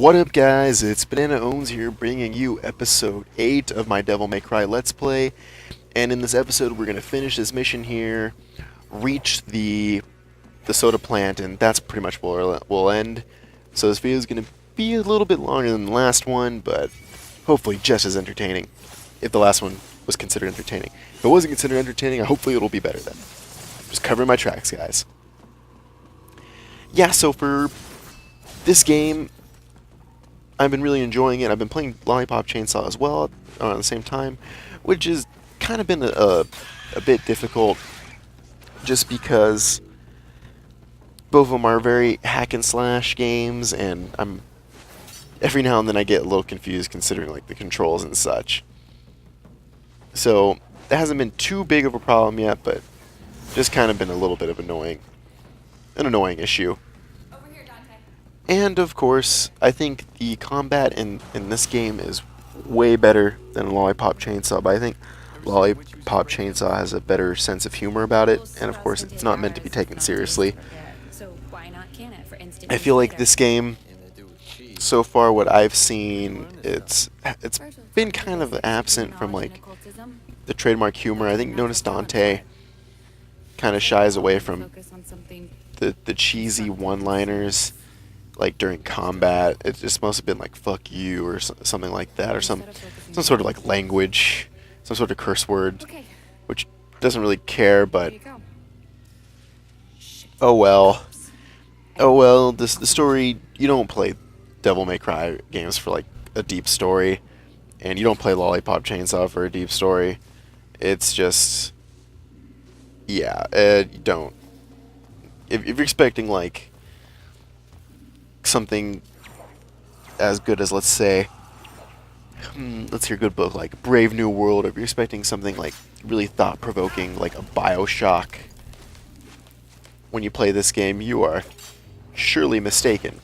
What up, guys? It's Bananaowns here, bringing you episode 8 of my Devil May Cry Let's Play. And in this episode, we're going to finish this mission here, reach the soda plant, and that's pretty much where we'll end. So this video is going to be a little bit longer than the last one, but hopefully just as entertaining, if the last one was considered entertaining. If it wasn't considered entertaining, hopefully it'll be better then. Just covering my tracks, guys. Yeah, so for this game, I've been really enjoying it. I've been playing Lollipop Chainsaw as well at the same time, which has kind of been a bit difficult just because both of them are very hack and slash games, and every now and then I get a little confused considering like the controls and such. So that hasn't been too big of a problem yet, but just kind of been a little bit of an annoying issue. And of course, I think the combat in this game is way better than Lollipop Chainsaw, but I think Lollipop Chainsaw has a better sense of humor about it, and of course it's not meant to be taken seriously. I feel like this game, so far what I've seen, it's been kind of absent from like the trademark humor. I think Notice Dante kind of shies away from the cheesy one-liners. Like during combat, it's just must have been like "fuck you" or something like that, or some sort of like language, some sort of curse word, which doesn't really care. But oh well, oh well. The story, you don't play Devil May Cry games for like a deep story, and you don't play Lollipop Chainsaw for a deep story. It's just, yeah, you don't. If you're expecting like something as good as, let's say, let's hear a good book like Brave New World, or if you're expecting something like really thought-provoking like a BioShock when you play this game, you are surely mistaken.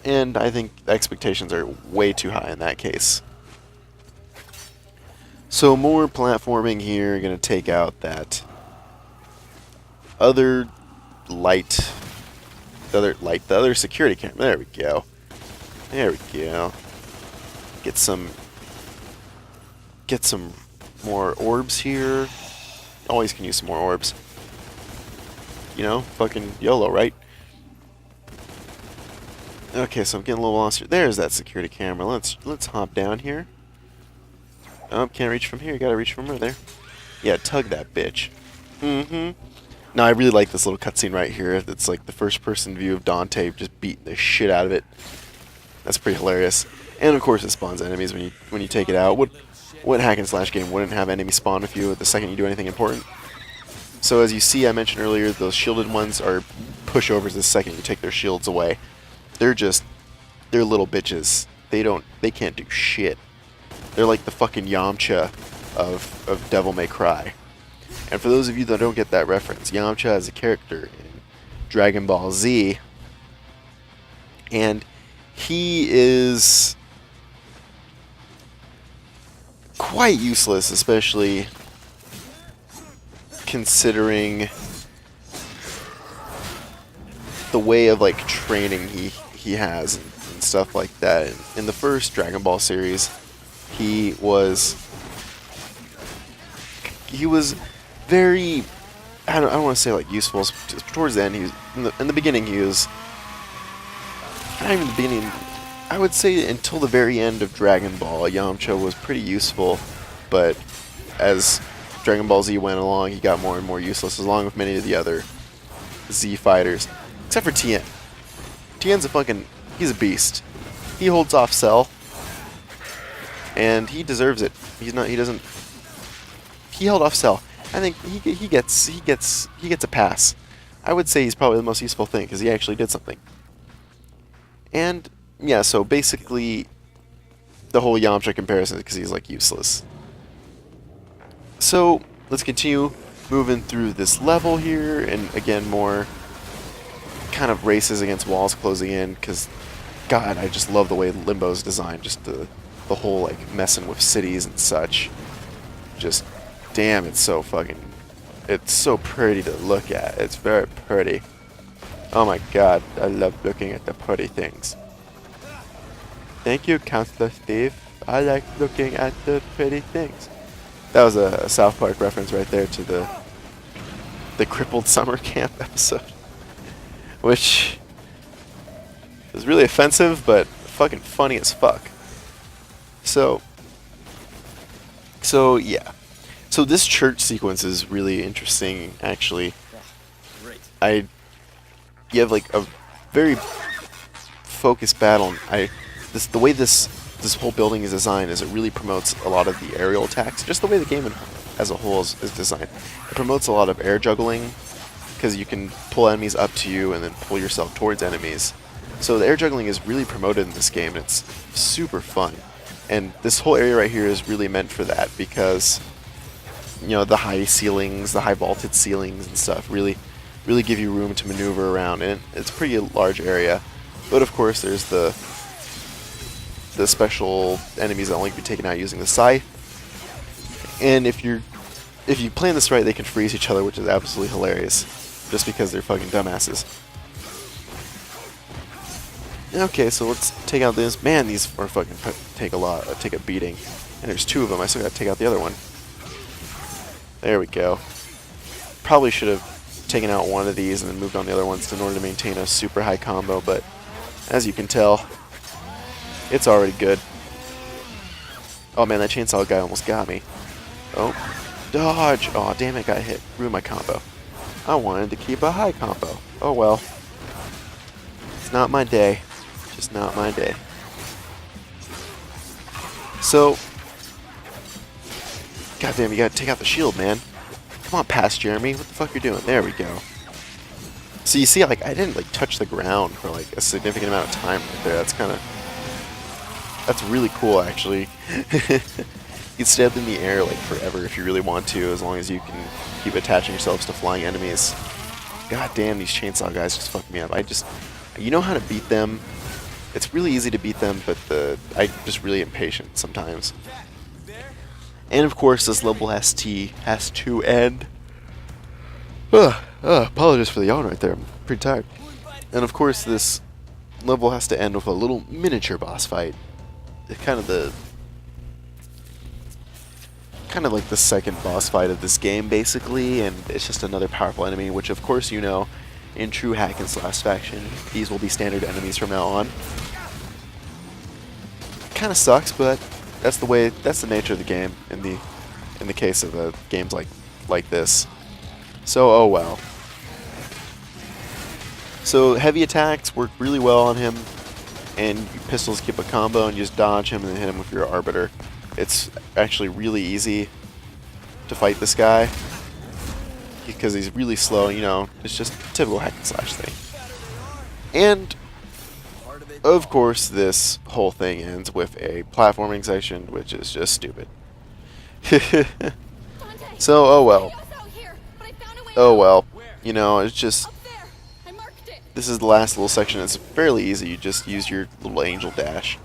And I think expectations are way too high in that case. So more platforming here, gonna take out that other light. The other security camera. There we go. There we go. Get some more orbs here. Always can use some more orbs. You know, fucking YOLO, right? Okay, so I'm getting a little lost here. There's that security camera. Let's hop down here. Oh, can't reach from here. You gotta reach from right there. Yeah, tug that bitch. No, I really like this little cutscene right here. It's like the first-person view of Dante just beating the shit out of it. That's pretty hilarious. And of course, it spawns enemies when you take it out. What hack and slash game wouldn't have enemies spawn with you the second you do anything important? So as you see, I mentioned earlier, those shielded ones are pushovers the second you take their shields away. They're little bitches. They can't do shit. They're like the fucking Yamcha of Devil May Cry. And for those of you that don't get that reference, Yamcha is a character in Dragon Ball Z, and he is quite useless, especially considering the way of like training he has and stuff like that. In the first Dragon Ball series, he was very, I don't want to say like useful. Towards the end, in the beginning he was, not even the beginning, I would say until the very end of Dragon Ball, Yamcha was pretty useful, but as Dragon Ball Z went along, he got more and more useless, along with many of the other Z fighters, except for Tien. Tien's he's a beast. He holds off Cell, and he deserves it. He held off Cell. I think he gets a pass. I would say he's probably the most useful thing because he actually did something. And yeah, so basically the whole Yamcha comparison is because he's like useless. So let's continue moving through this level here, and again more kind of races against walls closing in, because God, I just love the way Limbo's designed, just the whole like messing with cities and such. Just damn, it's so pretty to look at. It's very pretty. Oh my God, I love looking at the pretty things. Thank you, Counselor Steve. I like looking at the pretty things. That was a South Park reference right there to the crippled summer camp episode, which is really offensive, but fucking funny as fuck. So yeah. So this church sequence is really interesting, actually. Great. You have like a very focused battle. The way this whole building is designed is it really promotes a lot of the aerial attacks. Just the way the game as a whole is designed. It promotes a lot of air juggling because you can pull enemies up to you and then pull yourself towards enemies. So the air juggling is really promoted in this game, and it's super fun. And this whole area right here is really meant for that because, you know, the high ceilings, the high vaulted ceilings and stuff really give you room to maneuver around, and it's a pretty large area. But of course there's the special enemies that only can be taken out using the scythe. And if you plan this right, they can freeze each other, which is absolutely hilarious, just because they're fucking dumbasses. Okay, so let's take out this. Man, these are fucking take a beating. And there's two of them. I still gotta take out the other one. There we go. Probably should have taken out one of these and then moved on the other ones in order to maintain a super high combo, but as you can tell, it's already good. Oh man, that chainsaw guy almost got me. Oh, dodge! Oh damn it, got hit. Ruined my combo. I wanted to keep a high combo. Oh well. It's not my day. Just not my day. So, goddamn, you gotta take out the shield, man. Come on, past Jeremy. What the fuck you doing? There we go. So you see, like, I didn't like touch the ground for like a significant amount of time right there. That's really cool, actually. You can stay up in the air like forever if you really want to, as long as you can keep attaching yourselves to flying enemies. God damn, these chainsaw guys just fuck me up. You know how to beat them. It's really easy to beat them, but I'm just really impatient sometimes. And of course, this level has to end. Apologies for the yawn right there. I'm pretty tired. And of course, this level has to end with a little miniature boss fight. It's kind of like the second boss fight of this game, basically, and it's just another powerful enemy, which of course you know, in true hack and slash fashion, these will be standard enemies from now on. Kind of sucks, but that's the nature of the game in the case of games like this. So oh well. So heavy attacks work really well on him, and your pistols keep a combo and you just dodge him and then hit him with your arbiter. It's actually really easy to fight this guy because he's really slow. You know, it's just a typical hack and slash thing. And of course, this whole thing ends with a platforming section, which is just stupid. So, oh well. Oh well. You know, it's just... This is the last little section. It's fairly easy. You just use your little angel dash.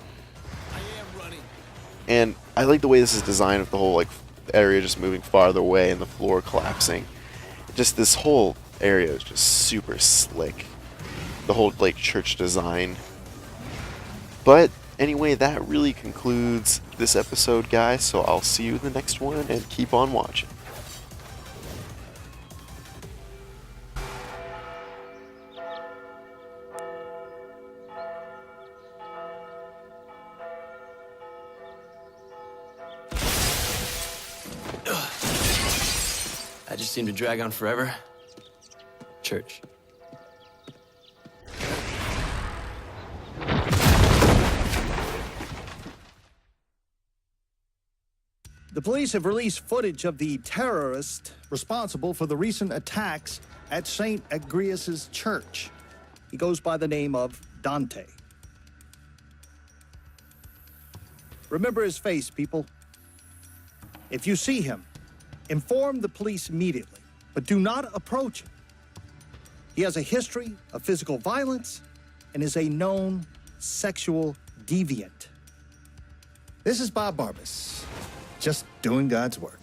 And I like the way this is designed with the whole like area just moving farther away and the floor collapsing. Just this whole area is just super slick. The whole like church design. But anyway, that really concludes this episode, guys. So I'll see you in the next one, and keep on watching. I just seem to drag on forever. Church. The police have released footage of the terrorist responsible for the recent attacks at St. Agrius' church. He goes by the name of Dante. Remember his face, people. If you see him, inform the police immediately, but do not approach him. He has a history of physical violence and is a known sexual deviant. This is Bob Barbas, just doing God's work.